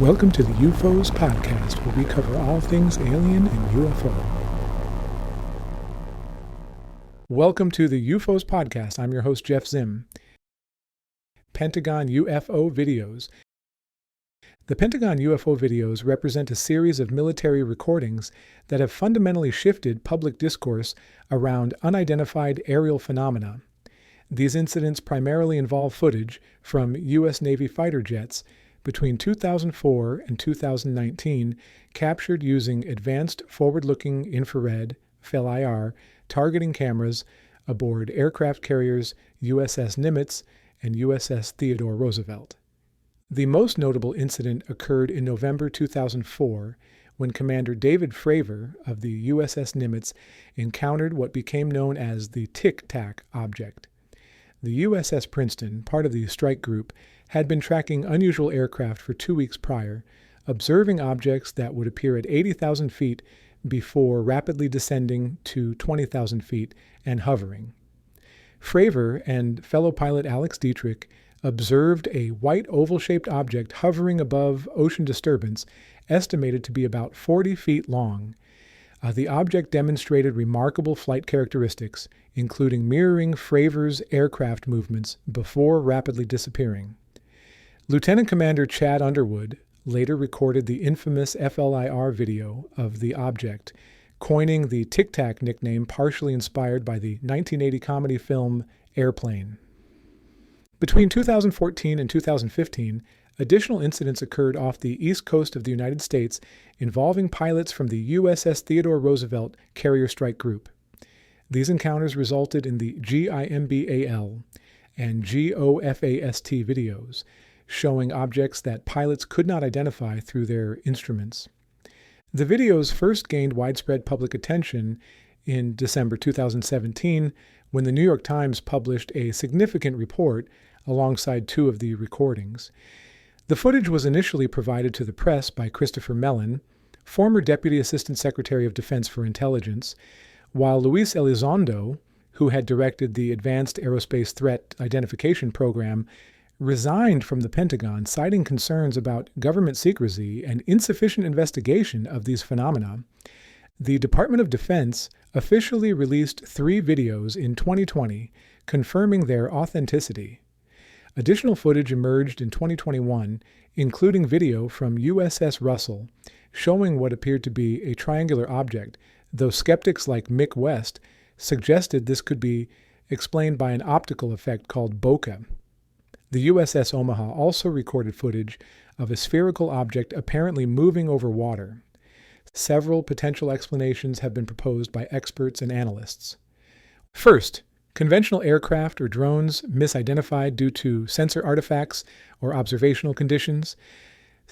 Welcome to the UFOs podcast, where we cover all things alien and UFO. Welcome to the UFOs podcast. I'm your host, Jeff Zim. Pentagon UFO videos. The Pentagon UFO videos represent a series of military recordings that have fundamentally shifted public discourse around unidentified aerial phenomena. These incidents primarily involve footage from U.S. Navy fighter jets between 2004 and 2019, captured using advanced forward-looking infrared, FLIR, targeting cameras aboard aircraft carriers USS Nimitz and USS Theodore Roosevelt. The most notable incident occurred in November 2004, when Commander David Fravor of the USS Nimitz encountered what became known as the Tic Tac object. The USS Princeton, part of the strike group, had been tracking unusual aircraft for 2 weeks prior, observing objects that would appear at 80,000 feet before rapidly descending to 20,000 feet and hovering. Fravor and fellow pilot Alex Dietrich observed a white oval-shaped object hovering above ocean disturbance, estimated to be about 40 feet long. The object demonstrated remarkable flight characteristics, including mirroring Fravor's aircraft movements before rapidly disappearing. Lieutenant Commander Chad Underwood later recorded the infamous FLIR video of the object, coining the Tic Tac nickname partially inspired by the 1980 comedy film Airplane. Between 2014 and 2015, additional incidents occurred off the east coast of the United States involving pilots from the USS Theodore Roosevelt carrier strike group. These encounters resulted in the GIMBAL and GOFAST videos, showing objects that pilots could not identify through their instruments. The videos first gained widespread public attention in December 2017, when the New York Times published a significant report alongside two of the recordings. The footage was initially provided to the press by Christopher Mellon, former Deputy Assistant Secretary of Defense for Intelligence, while Luis Elizondo, who had directed the Advanced Aerospace Threat Identification Program, resigned from the Pentagon, citing concerns about government secrecy and insufficient investigation of these phenomena. The Department of Defense officially released 3 videos in 2020, confirming their authenticity. Additional footage emerged in 2021, including video from USS Russell, showing what appeared to be a triangular object, though skeptics like Mick West suggested this could be explained by an optical effect called bokeh. The USS Omaha also recorded footage of a spherical object apparently moving over water. Several potential explanations have been proposed by experts and analysts. First, conventional aircraft or drones misidentified due to sensor artifacts or observational conditions.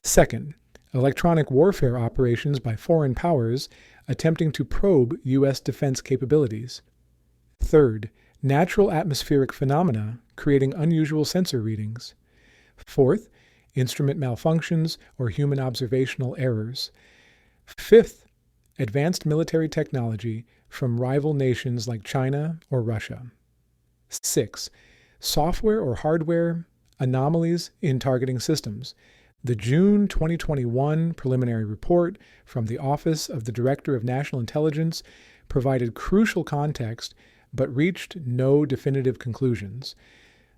Second, electronic warfare operations by foreign powers attempting to probe U.S. defense capabilities. Third, natural atmospheric phenomena creating unusual sensor readings. Fourth, instrument malfunctions or human observational errors. Fifth, advanced military technology from rival nations like China or Russia. 6. Software or hardware anomalies in targeting systems. The June 2021 preliminary report from the Office of the Director of National Intelligence provided crucial context but reached no definitive conclusions.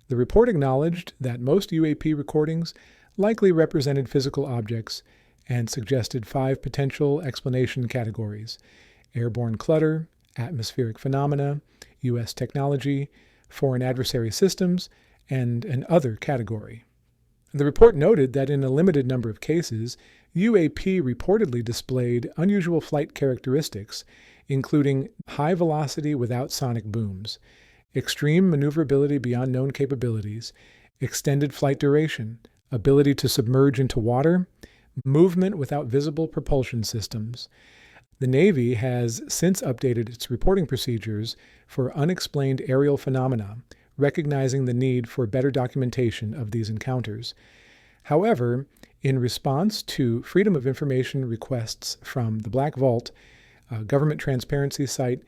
The report acknowledged that most UAP recordings likely represented physical objects and suggested 5 potential explanation categories: airborne clutter, atmospheric phenomena, U.S. technology, foreign adversary systems, and an other category. The report noted that in a limited number of cases, UAP reportedly displayed unusual flight characteristics, including high velocity without sonic booms, extreme maneuverability beyond known capabilities, extended flight duration, ability to submerge into water, movement without visible propulsion systems. The Navy has since updated its reporting procedures for unexplained aerial phenomena, recognizing the need for better documentation of these encounters. However, in response to Freedom of Information requests from the Black Vault, a government transparency site,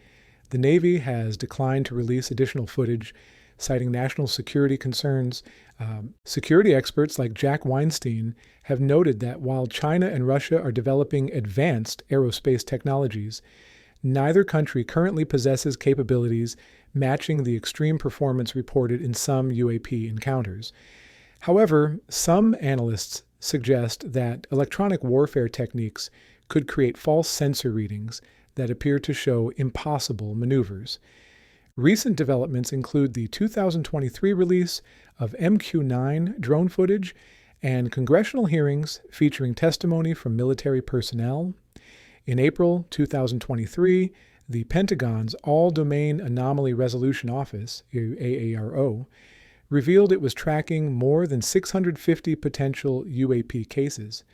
the Navy has declined to release additional footage, citing national security concerns. Security experts like Jack Weinstein have noted that while China and Russia are developing advanced aerospace technologies, neither country currently possesses capabilities matching the extreme performance reported in some UAP encounters. However, some analysts suggest that electronic warfare techniques could create false sensor readings that appear to show impossible maneuvers. Recent developments include the 2023 release of MQ-9 drone footage and congressional hearings featuring testimony from military personnel. In April 2023, the Pentagon's All-Domain Anomaly Resolution Office, AARO, revealed it was tracking more than 650 potential UAP cases.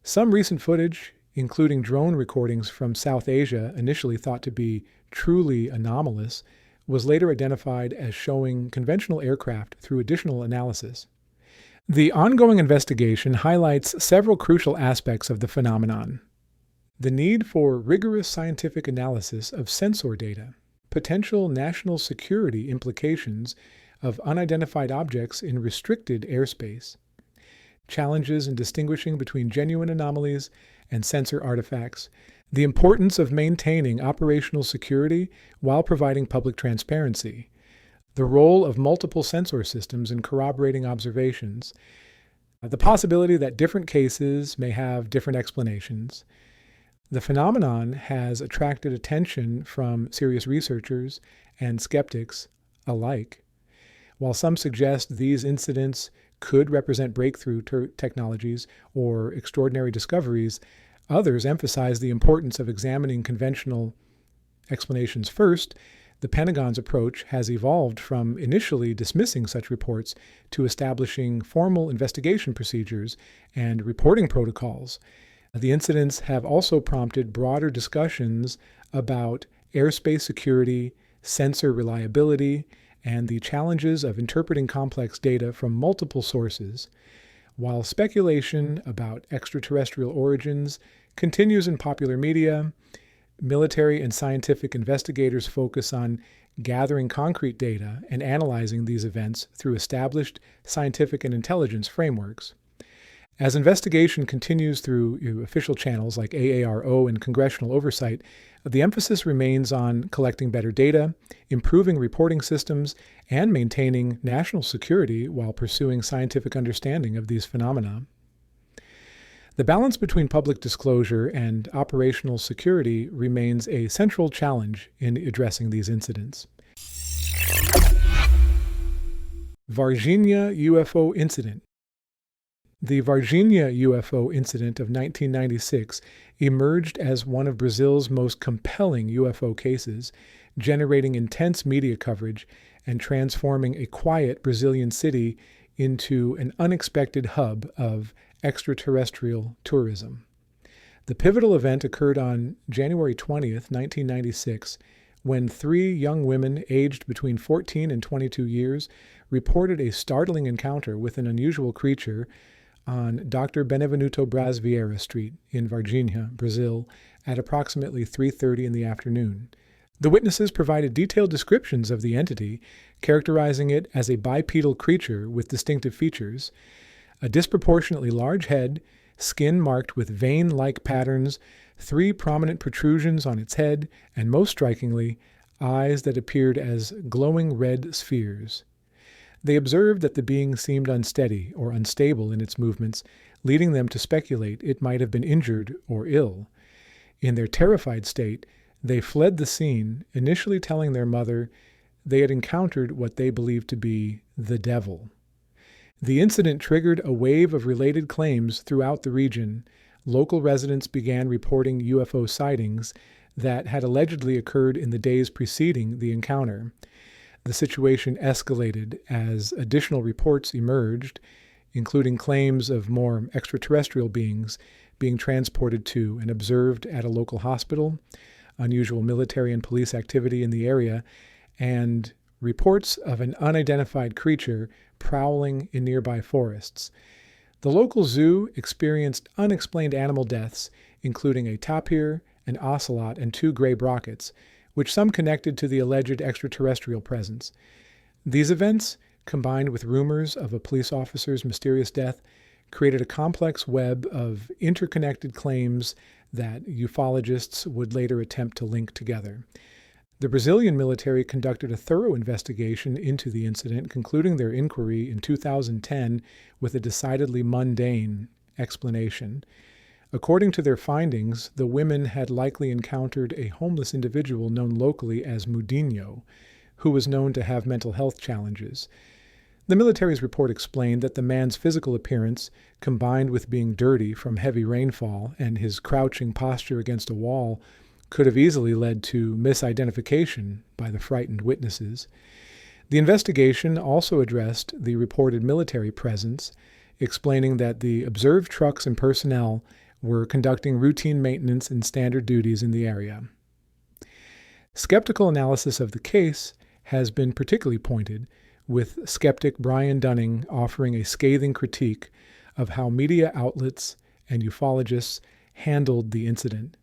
Some recent footage, including drone recordings from South Asia initially thought to be truly anomalous, was later identified as showing conventional aircraft through additional analysis. The ongoing investigation highlights several crucial aspects of the phenomenon. The need for rigorous scientific analysis of sensor data, potential national security implications of unidentified objects in restricted airspace, challenges in distinguishing between genuine anomalies and sensor artifacts, the importance of maintaining operational security while providing public transparency, the role of multiple sensor systems in corroborating observations, the possibility that different cases may have different explanations. The phenomenon has attracted attention from serious researchers and skeptics alike. While some suggest these incidents could represent breakthrough technologies or extraordinary discoveries, others emphasize the importance of examining conventional explanations first. The Pentagon's approach has evolved from initially dismissing such reports to establishing formal investigation procedures and reporting protocols. The incidents have also prompted broader discussions about airspace security, sensor reliability, and the challenges of interpreting complex data from multiple sources. While speculation about extraterrestrial origins continues in popular media, military and scientific investigators focus on gathering concrete data and analyzing these events through established scientific and intelligence frameworks. As investigation continues through official channels like AARO and congressional oversight, the emphasis remains on collecting better data, improving reporting systems, and maintaining national security while pursuing scientific understanding of these phenomena. The balance between public disclosure and operational security remains a central challenge in addressing these incidents. Varginha UFO Incident. The Varginha UFO incident of 1996 emerged as one of Brazil's most compelling UFO cases, generating intense media coverage and transforming a quiet Brazilian city into an unexpected hub of extraterrestrial tourism. The pivotal event occurred on January 20th, 1996, when 3 young women aged between 14 and 22 years reported a startling encounter with an unusual creature on Dr. Benevenuto Braz Vieira Street in Varginha, Brazil, at approximately 3:30 in the afternoon. The witnesses provided detailed descriptions of the entity, characterizing it as a bipedal creature with distinctive features: a disproportionately large head, skin marked with vein-like patterns, 3 prominent protrusions on its head, and most strikingly, eyes that appeared as glowing red spheres. They observed that the being seemed unsteady or unstable in its movements, leading them to speculate it might have been injured or ill. In their terrified state, they fled the scene, initially telling their mother they had encountered what they believed to be the devil. The incident triggered a wave of related claims throughout the region. Local residents began reporting UFO sightings that had allegedly occurred in the days preceding the encounter. The situation escalated as additional reports emerged, including claims of more extraterrestrial beings being transported to and observed at a local hospital, unusual military and police activity in the area, and reports of an unidentified creature prowling in nearby forests. The local zoo experienced unexplained animal deaths, including a tapir, an ocelot, and 2 gray brockets, which some connected to the alleged extraterrestrial presence. These events, combined with rumors of a police officer's mysterious death, created a complex web of interconnected claims that ufologists would later attempt to link together. The Brazilian military conducted a thorough investigation into the incident, concluding their inquiry in 2010 with a decidedly mundane explanation. According to their findings, the women had likely encountered a homeless individual known locally as Mudinho, who was known to have mental health challenges. The military's report explained that the man's physical appearance, combined with being dirty from heavy rainfall and his crouching posture against a wall, could have easily led to misidentification by the frightened witnesses. The investigation also addressed the reported military presence, explaining that the observed trucks and personnel were conducting routine maintenance and standard duties in the area. Skeptical analysis of the case has been particularly pointed, with skeptic Brian Dunning offering a scathing critique of how media outlets and ufologists handled the incident.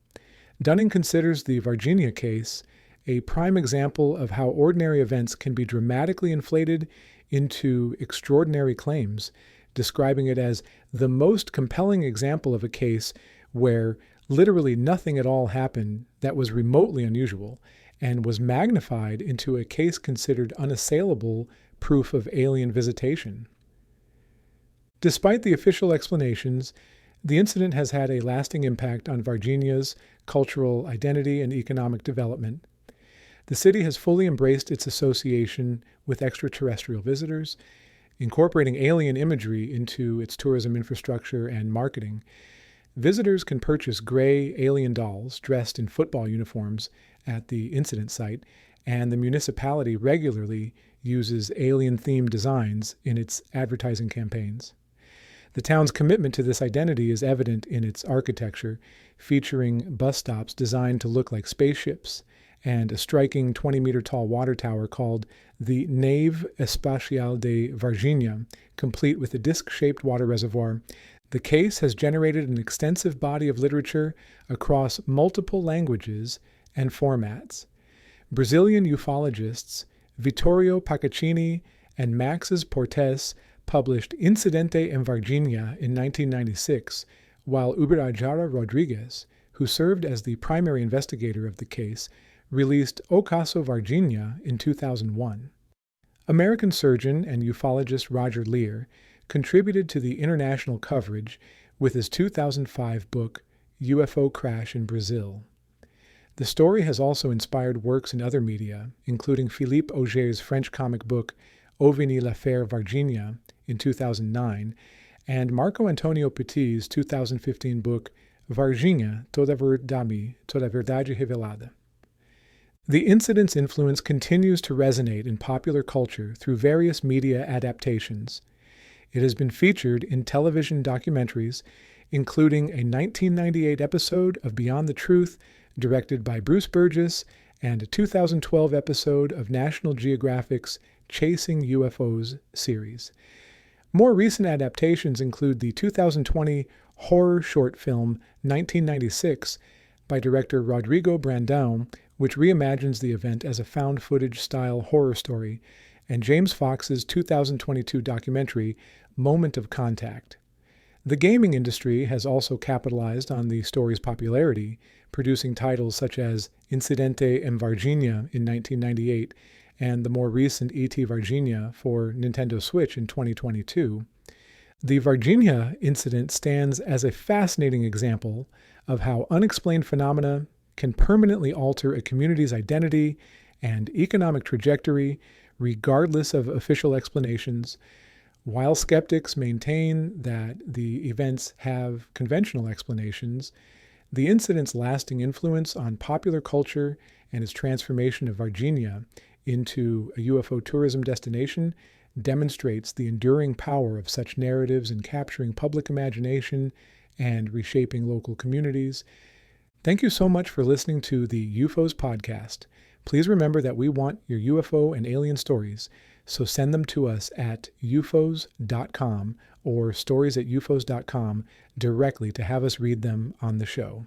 Dunning considers the Varginha case a prime example of how ordinary events can be dramatically inflated into extraordinary claims, describing it as the most compelling example of a case where literally nothing at all happened that was remotely unusual and was magnified into a case considered unassailable proof of alien visitation. Despite the official explanations, the incident has had a lasting impact on Varginha's cultural identity and economic development. The city has fully embraced its association with extraterrestrial visitors, incorporating alien imagery into its tourism infrastructure and marketing. Visitors can purchase gray alien dolls dressed in football uniforms at the incident site, and the municipality regularly uses alien-themed designs in its advertising campaigns. The town's commitment to this identity is evident in its architecture, featuring bus stops designed to look like spaceships and a striking 20-meter-tall water tower called the Nave Espacial de Varginha, complete with a disc-shaped water reservoir. The case has generated an extensive body of literature across multiple languages and formats. Brazilian ufologists Vittorio Paccaccini and Maxes Portes published Incidente em Varginha in 1996, while Ubirajara Rodrigues, who served as the primary investigator of the case, released O Caso Varginha in 2001. American surgeon and ufologist Roger Leir contributed to the international coverage with his 2005 book, UFO Crash in Brazil. The story has also inspired works in other media, including Philippe Auger's French comic book OVNI l'affaire Varginha in 2009, and Marco Antonio Petit's 2015 book Varginha, Toda Verdade Revelada. The incident's influence continues to resonate in popular culture through various media adaptations. It has been featured in television documentaries, including a 1998 episode of Beyond the Truth, directed by Bruce Burgess, and a 2012 episode of National Geographic's Chasing UFOs series. More recent adaptations include the 2020 horror short film 1996 by director Rodrigo Brandão, which reimagines the event as a found footage-style horror story, and James Fox's 2022 documentary Moment of Contact. The gaming industry has also capitalized on the story's popularity, producing titles such as Incidente em Varginha in 1998 and the more recent E.T. Varginha for Nintendo Switch in 2022. The Varginha incident stands as a fascinating example of how unexplained phenomena can permanently alter a community's identity and economic trajectory regardless of official explanations. While skeptics maintain that the events have conventional explanations, the incident's lasting influence on popular culture and its transformation of Varginha into a UFO tourism destination demonstrates the enduring power of such narratives in capturing public imagination and reshaping local communities. Thank you so much for listening to the UFOs podcast. Please remember that we want your UFO and alien stories, so send them to us at ufos.com or stories@ufos.com directly to have us read them on the show.